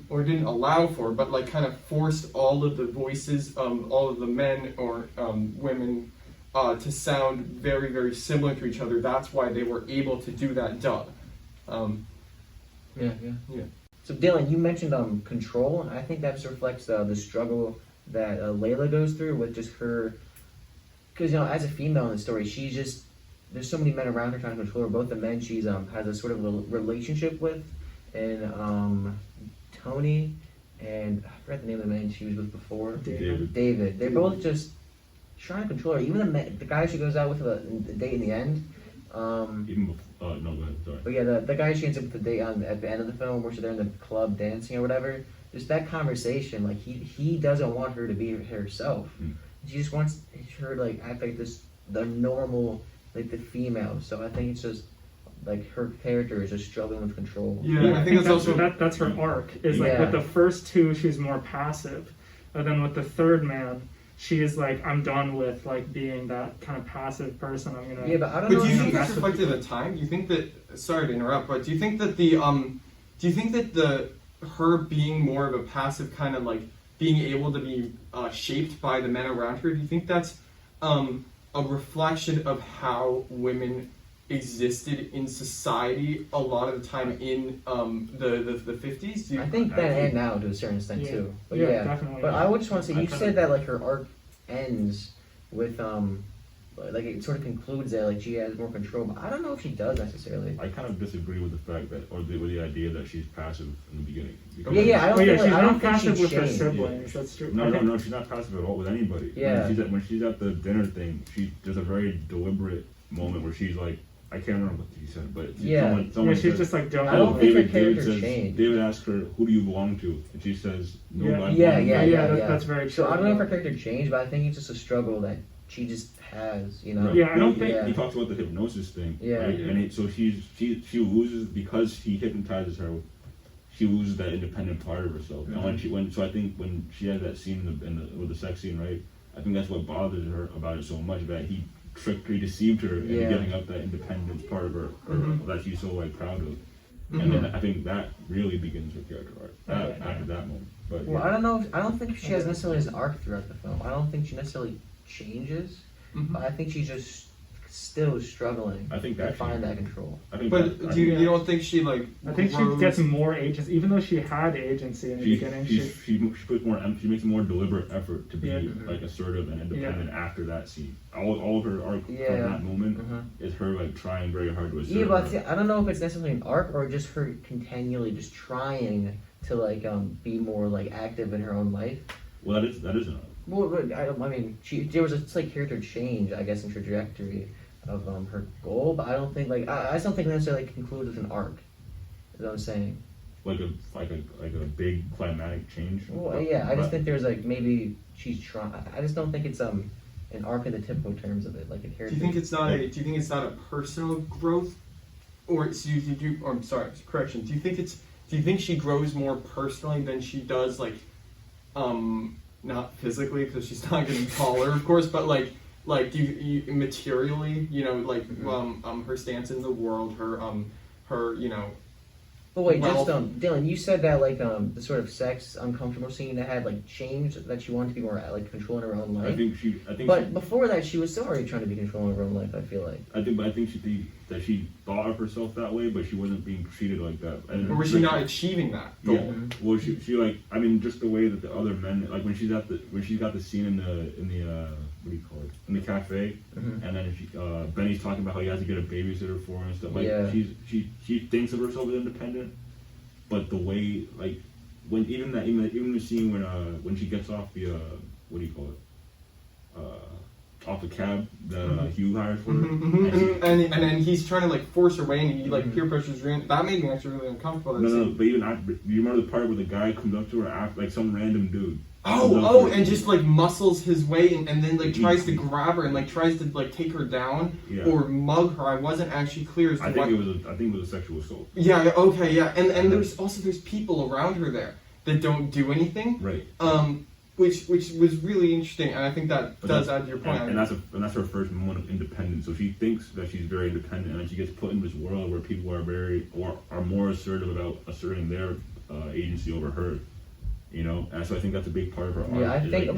or didn't allow for, but like kind of forced all of the voices, all of the men or women to sound very, very similar to each other. That's why they were able to do that dub. Yeah. So Dylan, you mentioned control, and I think that just reflects the struggle that Layla goes through with just her, because as a female in the story, she's just, there's so many men around her trying to control her. Both the men she's has a sort of a relationship with, and Tony, and I forgot the name of the man she was with before. David. They're both just trying to control her. Even the guy she goes out with the date in the end. Even before, no, go ahead, sorry. But yeah, the guy she ends up with the date on at the end of the film, where she's there in the club dancing or whatever. Just that conversation, like he doesn't want her to be herself. He just wants her to like act like the normal, like the female. So I think it's just like her character is just struggling with control. Yeah, I think that's also that's her arc. Is like with the first two, she's more passive, and then with the third man, she is like, I'm done with like being that kind of passive person. I'm gonna. Yeah, but I don't know. But do you think that's reflective of time? Do you think that? Sorry to interrupt, but do you think that the her being more of a passive kind of like being able to be shaped by the men around her? Do you think that's a reflection of how women existed in society a lot of the time in the 50s? I think then and now to a certain extent too. But yeah, definitely. But I would just want to say, you said that like her arc ends with like it sort of concludes that like she has more control, but I don't know if she does necessarily. I kind of disagree with the fact that, or with the idea that she's passive in the beginning. I don't think she's I don't not passive think with her changed. siblings. That's true. No, she's not passive at all with anybody. Yeah. When she's at the dinner thing, there's a very deliberate moment where she's like, I can't remember what she said, but someone she's says, just like, don't. I don't think her David character says, changed. David asks her, who do you belong to? And she says, no, Yeah. That's very true. So I don't know if her character changed, but I think it's just a struggle that she just has, Right. Yeah, I don't think he talks about the hypnosis thing. Yeah. Right? And so she loses, because he hypnotizes her. She loses that independent part of herself. Mm-hmm. And so I think when she has that scene with the sex scene, right? I think that's what bothers her about it so much, that he tricked her, he deceived her into giving up that independent part of her that she's so like proud of. And then I think that really begins her character arc after that moment. But well, I don't know. I don't think she has necessarily an arc throughout the film. I don't think she necessarily changes, but I think she's just still struggling to find that control. But do you don't think she like? I think she gets more agency, even though she had agency in the beginning. She puts more. She makes a more deliberate effort to be like assertive and independent after that scene. All of her arc from that moment is her like trying very hard to assert. Yeah, but I don't know if it's necessarily an arc or just her continually just trying to like be more like active in her own life. Well, that is an arc. Well, I mean, there was a character change, I guess, in trajectory of her goal, but I don't think I just don't think necessarily concludes with an arc. Is what I'm saying. Like a big climatic change. Well, yeah, I just think there's like maybe she's trying. I just don't think it's an arc in the typical terms of it, like a character. Do you think it's not a personal growth, or I'm sorry, correction. Do you think she grows more personally than she does not physically, because she's not getting taller, of course, but like do you materially, her stance in the world, her But wait, well, just Dylan, you said that the sort of sex uncomfortable scene that had changed, that she wanted to be more controlling her own life. But before that, she was still already trying to be controlling her own life. I feel like. I think she thought of herself that way, but she wasn't being treated like that. Or was she not achieving that goal? Yeah. Well, she just the way that the other men, when she's got the scene in the what do you call it, in the cafe, and then Benny's talking about how he has to get a babysitter for her and stuff. She thinks of herself as independent, but the way when even the scene when she gets off the what do you call it, off the cab that Hugh hired for her, and then he's trying to force her way, and he peer pressures her in. That made me actually really uncomfortable. No, but even you remember the part where the guy comes up to her like some random dude. And just muscles his way and then tries to grab her and tries to take her down or mug her. I wasn't actually clear as to I think it was a sexual assault. Yeah. Okay. Yeah. And there's people around her there that don't do anything. Right. Which was really interesting, and I think that does add to your point. And that's her first moment of independence. So she thinks that she's very independent, and then she gets put in this world where people are more assertive about asserting their agency over her. And so I think that's a big part of her arc. Yeah, I think.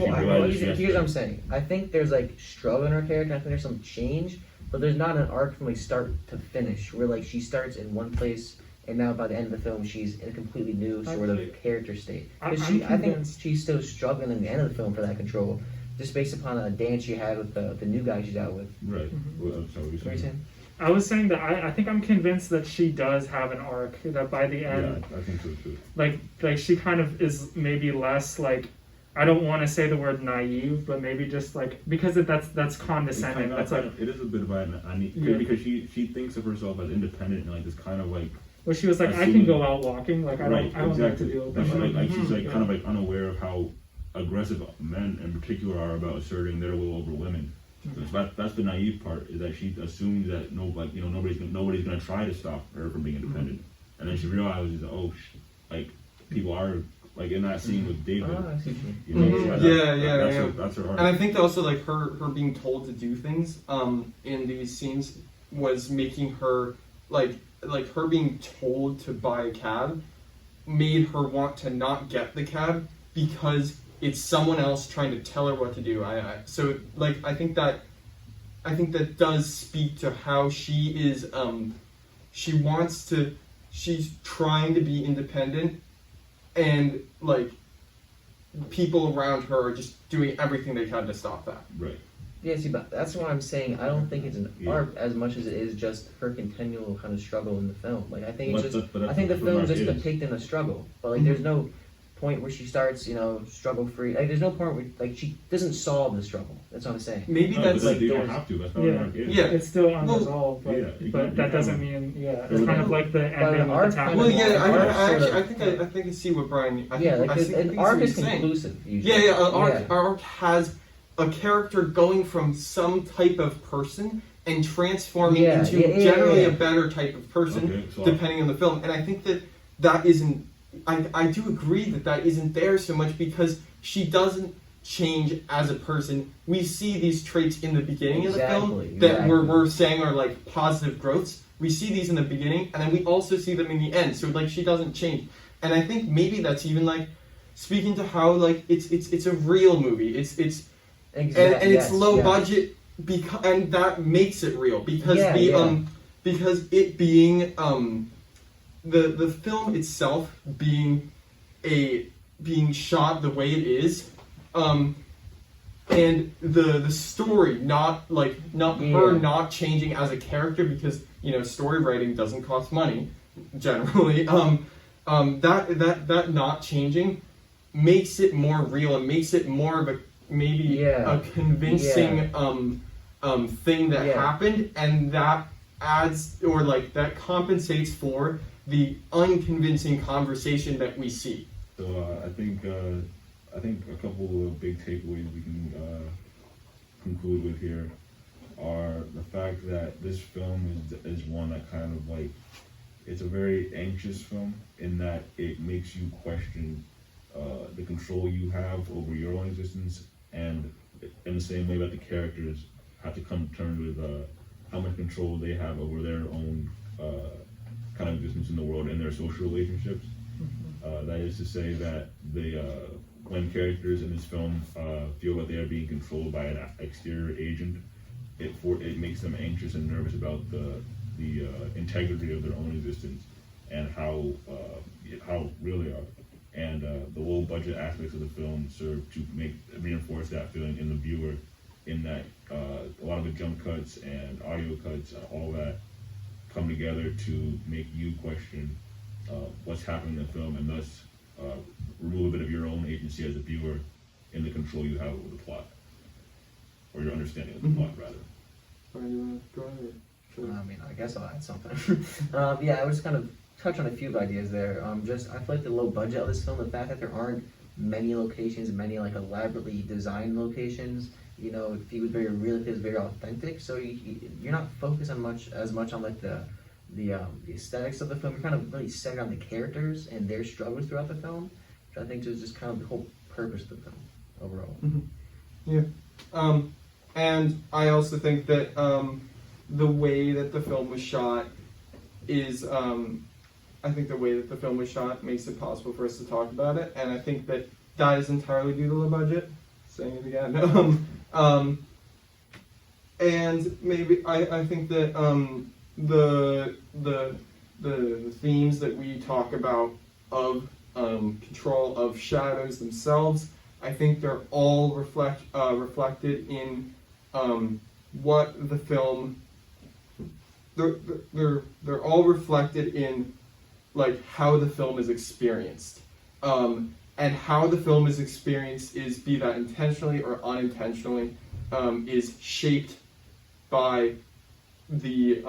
Here's what I'm saying. I think there's struggle in her character. I think there's some change, but there's not an arc from start to finish where she starts in one place and now by the end of the film she's in a completely new sort of character state. I think she's still struggling in the end of the film for that control, just based upon a dance she had with the new guy she's out with. Right. Well, I'm sorry, what are you saying? I was saying that I think I'm convinced that she does have an arc, that by the end, I think so too. Like she kind of is maybe less I don't want to say the word naive, but maybe just because that's condescending. That's it is a bit of because she thinks of herself as independent and this kind of Well, she was I can go out walking. I don't have to deal with that. She's kind of unaware of how aggressive men in particular are about asserting their will over women. So that's the naive part, is that she assumes that nobody's gonna try to stop her from being independent, and then she realizes people are in that scene with David. That's her heart. And I think also her being told to do things in these scenes was making her her being told to buy a cab made her want to not get the cab because it's someone else trying to tell her what to do. I think that does speak to how she is. She's trying to be independent, and people around her are just doing everything they can to stop that. Right. Yeah, see, but that's what I'm saying. I don't think it's an arc as much as it is just her continual kind of struggle in the film. I think it's just. I think the film is just depicting a struggle, but there's no point where she starts, struggle free. There's no point where she doesn't solve the struggle. That's what I'm saying. Maybe that's you don't have to. That's not an arc. Yeah, it's still unresolved, but that doesn't mean it's kind of like the ending of the town. Well, I think I see what Bryan. An arc is conclusive. Usually. An arc has a character going from some type of person and transforming into generally a better type of person, depending on the film. And I think that isn't. I do agree that isn't there so much because she doesn't change as a person. We see these traits in the beginning of the film that we're saying are positive growths. We see these in the beginning, and then we also see them in the end. So she doesn't change. And I think maybe that's even speaking to how it's a real movie. It's it's low budget and that makes it real because because it being the film itself being shot the way it is, and the story not her not changing as a character because story writing doesn't cost money generally. That not changing makes it more real and makes it more of a a convincing thing that happened, and that adds that compensates for the unconvincing conversation that we see. So I think a couple of big takeaways we can conclude with here are the fact that this film is one that kind of like, it's a very anxious film in that it makes you question the control you have over your own existence, and in the same way that the characters have to come to terms with how much control they have over their own kind of existence in the world and their social relationships. That is to say that when characters in this film feel that they are being controlled by an exterior agent, it makes them anxious and nervous about the integrity of their own existence and how real they are. And the low budget aspects of the film serve to reinforce that feeling in the viewer, in that a lot of the jump cuts and audio cuts and all that come together to make you question what's happening in the film, and thus remove a bit of your own agency as a viewer in the control you have over the plot, or your understanding of the plot, rather. Bryan, you want to go ahead? I mean, I guess I'll add something. Yeah, I was kind of touch on a few ideas there. I feel like the low budget of this film, the fact that there aren't many locations, many like elaborately designed locations. You know, it feels very real, it feels very authentic. So you're not focused on as much on like the aesthetics of the film. You're kind of really centered on the characters and their struggles throughout the film, which I think is just kind of the whole purpose of the film overall. Yeah. And I also think that the way that the film was shot is, I think the way that the film was shot makes it possible for us to talk about it, and I think that is entirely due to the budget. Saying it again. And maybe I think that the themes that we talk about of control of shadows themselves, I think they're all reflected in what the film. They're all reflected in like how the film is experienced, and how the film is experienced is, be that intentionally or unintentionally, is shaped by the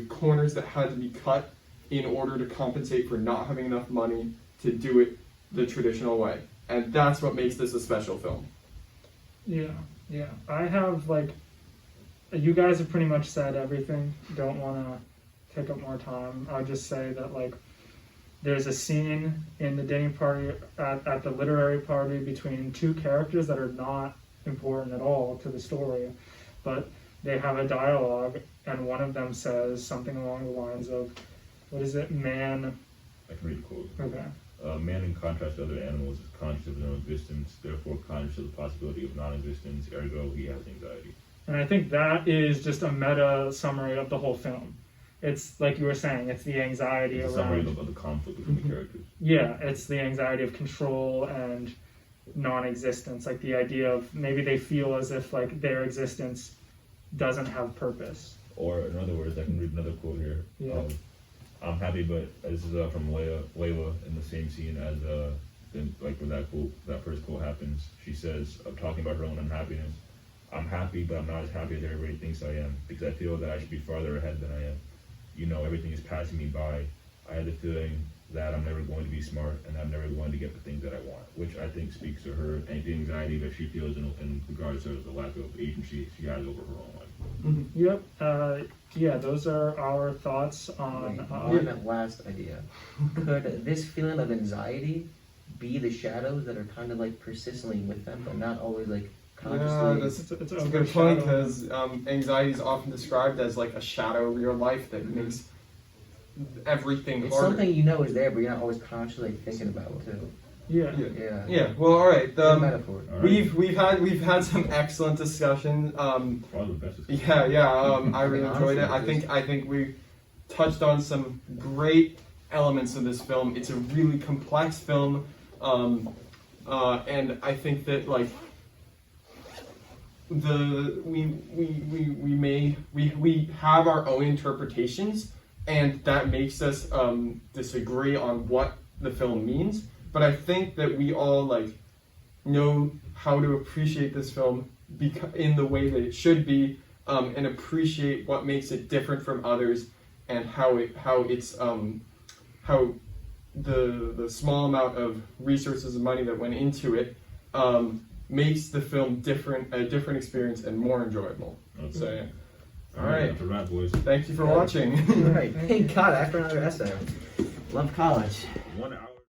corners that had to be cut in order to compensate for not having enough money to do it the traditional way, and that's what makes this a special film. Yeah. I have like, you guys have pretty much said everything. Don't want to take up more time. I'll just say that like, there's a scene in the dinner party at the literary party between two characters that are not important at all to the story, but they have a dialogue, and one of them says something along the lines of, what is it, man? I can read the quote. Okay. Man, in contrast to other animals, is conscious of his own existence, therefore conscious of the possibility of non-existence, ergo he has anxiety. And I think that is just a meta summary of the whole film. It's like you were saying, it's the anxiety It's a around... summary of the conflict between the characters. Yeah, it's the anxiety of control and non-existence, like the idea of maybe they feel as if like their existence doesn't have purpose. Or in other words, I can read another quote here. Yeah. I'm happy, but this is from Layla in the same scene as like when that first quote happens. She says, talking about her own unhappiness, "I'm happy, but I'm not as happy as everybody thinks I am, because I feel that I should be farther ahead than I am. You know, everything is passing me by. I had the feeling that I'm never going to be smart, and I'm never going to get the things that I want," which I think speaks to her and the anxiety that she feels in regards to the lack of agency she has over her own life. Yep. Yeah, those are our thoughts on... That last idea. Could this feeling of anxiety be the shadows that are kind of like persistently with them, but not always like consciously? Yeah, that's a good point, because anxiety is often described as like a shadow of your life that makes everything it's harder. something you know is there, but you're not always consciously thinking about it too. Yeah. Well, all right. Metaphor. All right. We've had some excellent discussion. Probably the best. I really enjoyed it. I think we touched on some great elements of this film. It's a really complex film, and I think that like we have our own interpretations, and that makes us disagree on what the film means. But I think that we all like know how to appreciate this film in the way that it should be, and appreciate what makes it different from others, and how it's how the small amount of resources and money that went into it makes the film a different experience and more enjoyable. Okay. So, yeah. All right. That's a wrap, boys. Thank you for watching. All right. Thank God, after another essay. Love college. 1 hour.